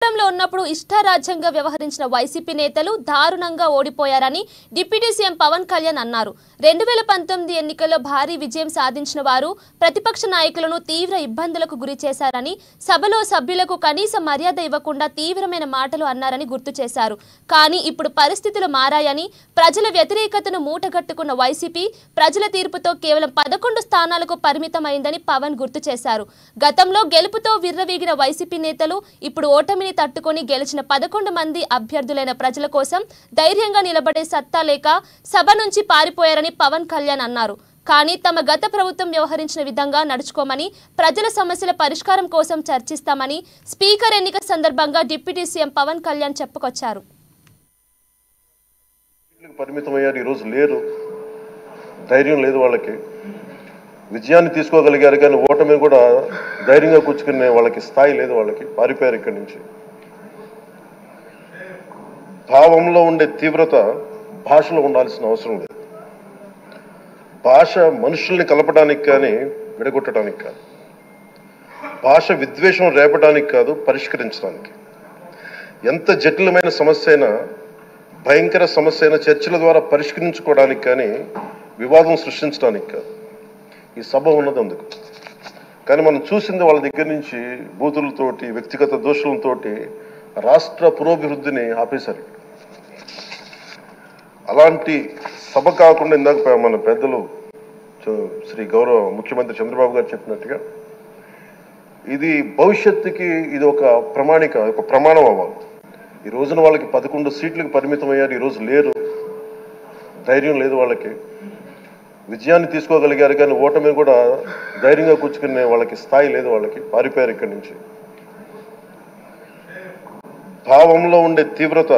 అధికారంలో ఉన్నప్పుడు ఇష్టారాజ్యంగా వ్యవహరించిన వైసీపీ నేతలు దారుణంగా ఓడిపోయారని డిప్యూటీ సీఎం పవన్ కళ్యాణ్ అన్నారు. 2019 ఎన్నికల్లో భారీ విజయం సాధించిన వారు ప్రతిపక్ష నాయకులను తీవ్ర ఇబ్బందులకు గురి చేశారని, సభలో సభ్యులకు కనీస మర్యాద ఇవ్వకుండా తీవ్రమైన మాటలు అన్నారని గుర్తు చేశారు. కానీ ఇప్పుడు పరిస్థితులు మారాయని, ప్రజల వ్యతిరేకతను మూటగట్టుకున్న వైసీపీ ప్రజల తీర్పుతో కేవలం 11 స్థానాలకు పరిమితమైందని పవన్ గుర్తు చేశారు. గతంలో గెలుపుతో విర్రవీగిన వైసీపీ నేతలు ఇప్పుడు ఓటమిని తట్టుకొని గెలిచిన 11 మంది అభ్యర్థులైన ప్రజల కోసం ధైర్యంగా నిలబడే సత్తా లేక సభ నుంచి పారిపోయారని పవన్ కళ్యాణ్ అన్నారు. కానీ తమ గత ప్రభుత్వం వ్యవహరించిన విధంగా నడుచుకోమని, ప్రజల సమస్యల పరిష్కారం కోసం చర్చిస్తామని స్పీకర్ ఎన్నిక సందర్భంగా డిప్యూటీ సీఎం పవన్ కళ్యాణ్ చెప్పుకొచ్చారు. పరిమితమయ్యారు, ఈరోజు లేరు, ధైర్యం లేదు వాళ్ళకి. విజయాన్ని తీసుకోగలిగారు కానీ ఓటమి కూడా ధైర్యంగా కూర్చుకునే వాళ్ళకి స్థాయి లేదు, వాళ్ళకి పారిపోయారు ఇక్కడి నుంచి. భావంలో ఉండే తీవ్రత భాషలో ఉండాల్సిన అవసరం లేదు. భాష మనుషుల్ని కలపడానికి కానీ విడగొట్టడానికి కాదు, భాష విద్వేషం రేపడానికి కాదు, పరిష్కరించడానికి. ఎంత జటిలమైన సమస్య అయినా, భయంకర సమస్య అయినా చర్చల ద్వారా పరిష్కరించుకోవడానికి కానీ వివాదం సృష్టించడానికి కాదు ఈ సభ ఉన్నది అందుకు. కానీ మనం చూసింది వాళ్ళ దగ్గర నుంచి బూతులతోటి, వ్యక్తిగత దోషులతోటి రాష్ట్ర పురోభివృద్ధిని ఆపేశారు. అలాంటి సభ కాకుండా ఇందాక మన పెద్దలు శ్రీ గౌరవ ముఖ్యమంత్రి చంద్రబాబు గారు చెప్పినట్టుగా ఇది భవిష్యత్తుకి ఇది ఒక ప్రమాణిక, ఒక ప్రమాణం అవ్వాలి. ఈ రోజున వాళ్ళకి 11 సీట్లకు పరిమితమయ్యారు, ఈరోజు లేరు, ధైర్యం లేదు వాళ్ళకి. విజయాన్ని తీసుకోగలిగారు కానీ ఓటమి కూడా ధైర్యంగా కూర్చుకునే వాళ్ళకి స్థాయి లేదు, వాళ్ళకి పారిపోయారు ఇక్కడి నుంచి. భావంలో ఉండే తీవ్రత